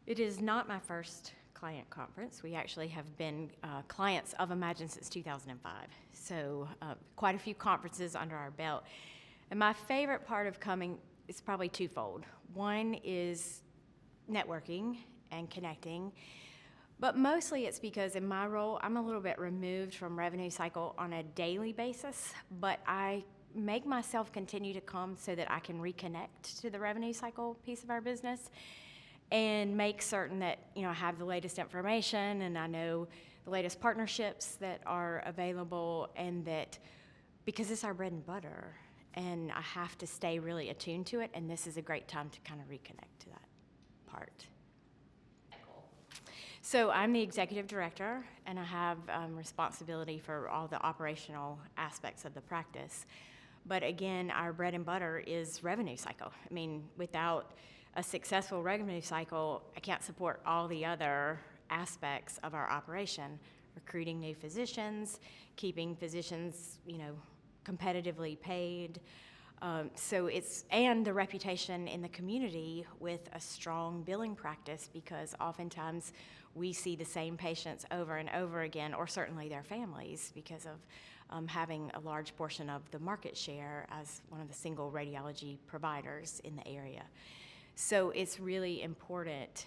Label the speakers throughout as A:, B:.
A: It is not my first client conference. We actually have been clients of Imagine since 2005, so quite a few conferences under our belt. And my favorite part of coming is probably twofold. One is networking and connecting, but mostly it's because in my role, I'm a little bit removed from revenue cycle on a daily basis, but I make myself continue to come so that I can reconnect to the revenue cycle piece of our business and make certain that, I have the latest information and I know the latest partnerships that are available, and that because it's our bread and butter and I have to stay really attuned to it, and this is a great time to kind of reconnect to that part. So I'm the executive director, and I have responsibility for all the operational aspects of the practice. But again, our bread and butter is revenue cycle. I mean, without a successful revenue cycle, I can't support all the other aspects of our operation: recruiting new physicians, keeping physicians, competitively paid. And the reputation in the community with a strong billing practice, because oftentimes we see the same patients over and over again, or certainly their families, because of having a large portion of the market share as one of the single radiology providers in the area. So it's really important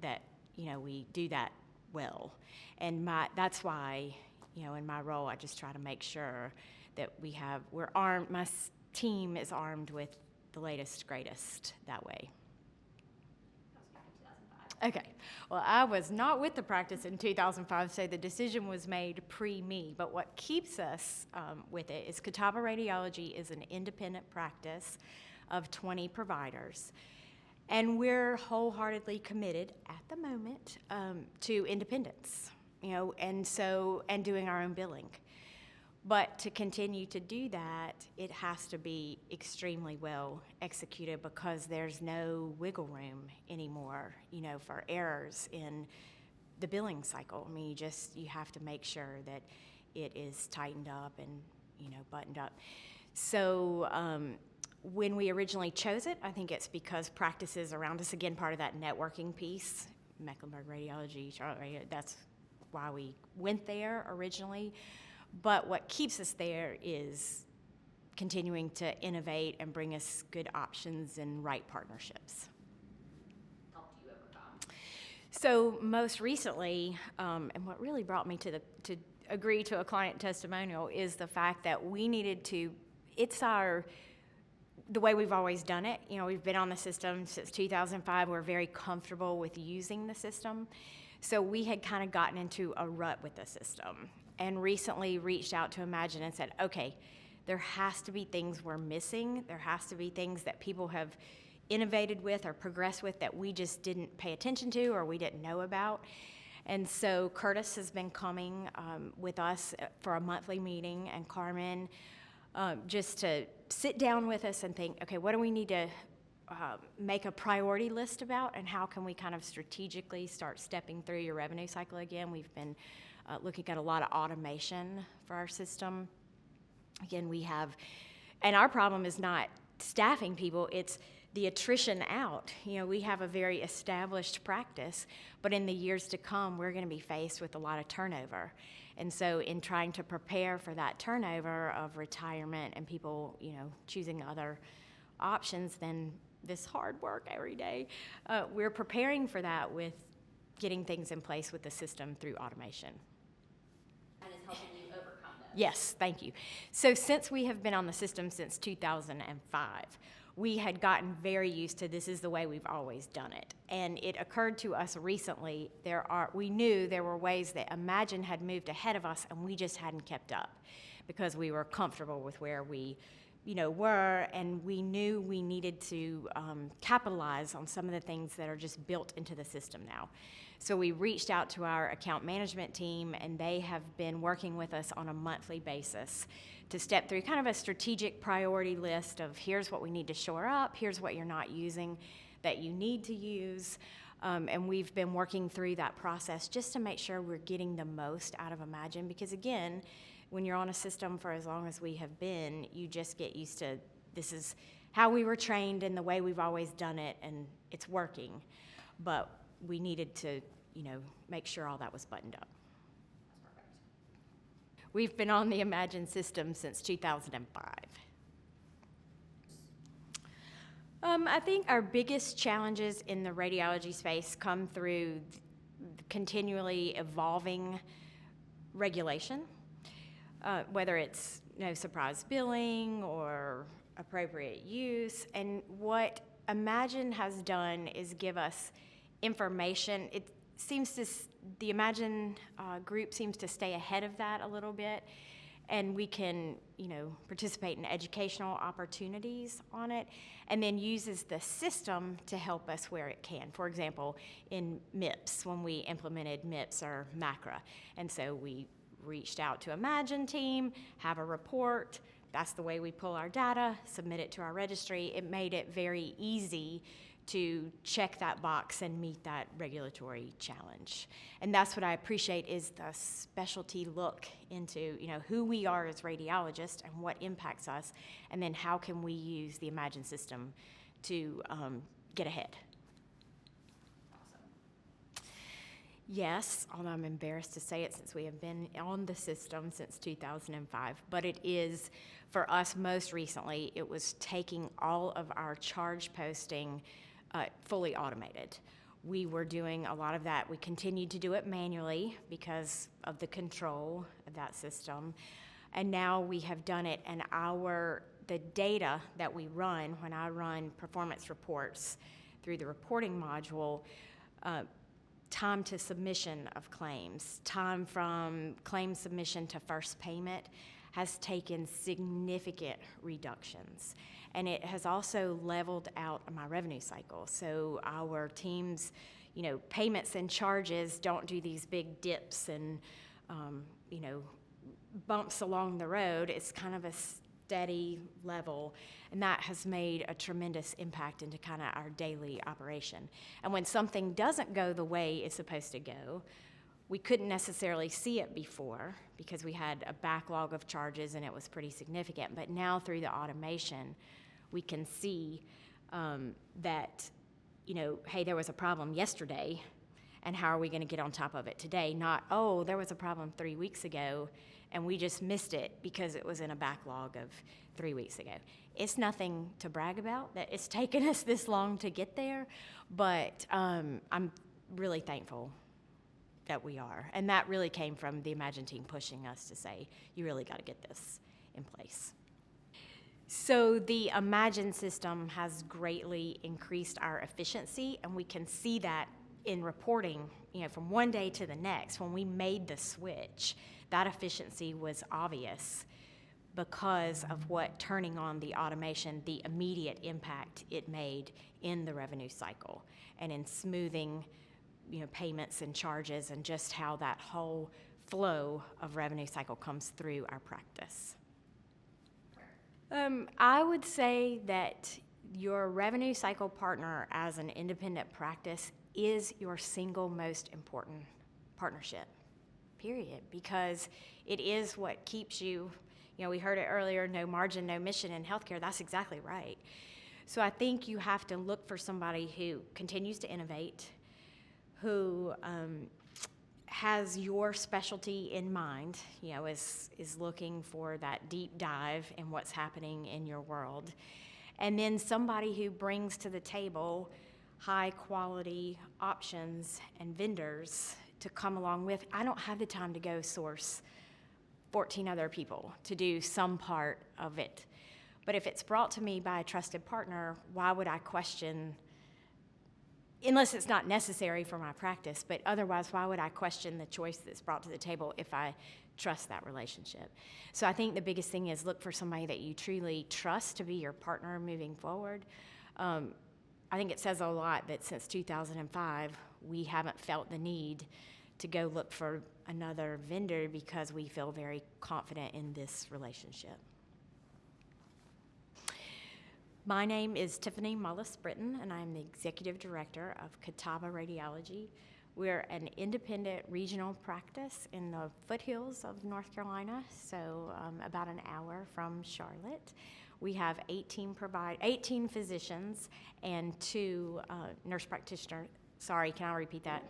A: that we do that well, and that's why in my role I just try to make sure that we're armed. My team is armed with the latest, greatest that way. Okay, well, I was not with the practice in 2005, so the decision was made pre-me. But what keeps us with it is Catawba Radiology is an independent practice of 20 providers, and we're wholeheartedly committed at the moment to independence, and doing our own billing. But to continue to do that, it has to be extremely well executed, because there's no wiggle room anymore, for errors in the billing cycle. I mean, you have to make sure that it is tightened up and, buttoned up. So when we originally chose it, I think it's because practices around us, again, part of that networking piece, Mecklenburg Radiology, Charlotte Radiology, that's why we went there originally. But what keeps us there is continuing to innovate and bring us good options and right partnerships.
B: Helped you overcome?
A: So most recently, and what really brought me to agree to a client testimonial, is the fact that we needed to, the way we've always done it. We've been on the system since 2005. We're very comfortable with using the system. So we had kind of gotten into a rut with the system, and recently reached out to Imagine and said, okay, there has to be things we're missing. There has to be things that people have innovated with or progressed with that we just didn't pay attention to or we didn't know about. And so Curtis has been coming with us for a monthly meeting, and Carmen, just to sit down with us and think, okay, what do we need to make a priority list about, and how can we kind of strategically start stepping through your revenue cycle again? We've been looking at a lot of automation for our system. Again, and our problem is not staffing people, it's the attrition out. We have a very established practice, but in the years to come, we're going to be faced with a lot of turnover. And so in trying to prepare for that turnover of retirement and people, choosing other options than this hard work every day, we're preparing for that with getting things in place with the system through automation.
B: And is helping you overcome this?
A: Yes, thank you. So since we have been on the system since 2005, we had gotten very used to this is the way we've always done it. And it occurred to us recently, we knew there were ways that Imagine had moved ahead of us, and we just hadn't kept up because we were comfortable with where we were, and we knew we needed to capitalize on some of the things that are just built into the system now. So we reached out to our account management team, and they have been working with us on a monthly basis to step through kind of a strategic priority list of here's what we need to shore up, here's what you're not using that you need to use. And we've been working through that process just to make sure we're getting the most out of Imagine, because again, when you're on a system for as long as we have been, you just get used to this is how we were trained and the way we've always done it, and it's working. but we needed to, make sure all that was buttoned up.
B: That's perfect.
A: We've been on the Imagine system since 2005. I think our biggest challenges in the radiology space come through continually evolving regulation, whether it's no surprise billing or appropriate use. And what Imagine has done is give us information. The Imagine group seems to stay ahead of that a little bit, and we can, participate in educational opportunities on it, and then uses the system to help us where it can. For example, in MIPS, when we implemented MIPS or MACRA, and so we reached out to Imagine team, have a report. That's the way we pull our data, submit it to our registry. It made it very easy to check that box and meet that regulatory challenge. And that's what I appreciate, is the specialty look into, who we are as radiologists and what impacts us, and then how can we use the Imagine system to get ahead.
B: Awesome.
A: Yes, although I'm embarrassed to say it since we have been on the system since 2005, but it is, for us most recently, it was taking all of our charge posting fully automated. We were doing a lot of that. We continued to do it manually because of the control of that system. And now we have done it, and the data that we run, when I run performance reports through the reporting module, time to submission of claims, time from claim submission to first payment has taken significant reductions. And it has also leveled out my revenue cycle. So our teams, payments and charges don't do these big dips and, bumps along the road. It's kind of a steady level, and that has made a tremendous impact into kind of our daily operation. And when something doesn't go the way it's supposed to go, we couldn't necessarily see it before because we had a backlog of charges and it was pretty significant. But now through the automation, we can see that, hey, there was a problem yesterday, and how are we going to get on top of it today? Not, oh, there was a problem 3 weeks ago, and we just missed it because it was in a backlog of 3 weeks ago. It's nothing to brag about that it's taken us this long to get there, but I'm really thankful that we are. And that really came from the Imagine team pushing us to say, you really got to get this in place. So the Imagine system has greatly increased our efficiency, and we can see that in reporting, from one day to the next. When we made the switch, that efficiency was obvious because of what turning on the automation, the immediate impact it made in the revenue cycle and in smoothing, payments and charges, and just how that whole flow of revenue cycle comes through our practice. I would say that your revenue cycle partner as an independent practice is your single most important partnership, period, because it is what keeps you, we heard it earlier, no margin, no mission in healthcare. That's exactly right. So I think you have to look for somebody who continues to innovate, who has your specialty in mind, is looking for that deep dive in what's happening in your world. And then somebody who brings to the table high quality options and vendors to come along with. I don't have the time to go source 14 other people to do some part of it. But if it's brought to me by a trusted partner, why would I question, unless it's not necessary for my practice, but otherwise, why would I question the choice that's brought to the table if I trust that relationship? So I think the biggest thing is look for somebody that you truly trust to be your partner moving forward. I think it says a lot that since 2005, we haven't felt the need to go look for another vendor because we feel very confident in this relationship. My name is Tiffany Mullis-Britton, and I'm the Executive Director of Catawba Radiology. We're an independent regional practice in the foothills of North Carolina, so about an hour from Charlotte. We have 18 physicians and 2 nurse practitioner Sorry, can I repeat that?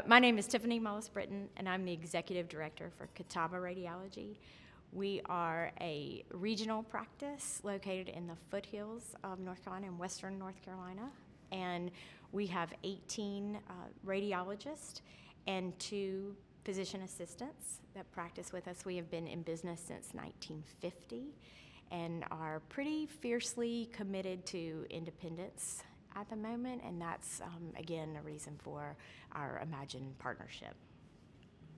A: My name is Tiffany Mullis-Britton, and I'm the Executive Director for Catawba Radiology. We are a regional practice located in the foothills of North Carolina and western North Carolina. And we have 18 radiologists and 2 physician assistants that practice with us. We have been in business since 1950 and are pretty fiercely committed to independence at the moment. And that's, again, a reason for our Imagine partnership.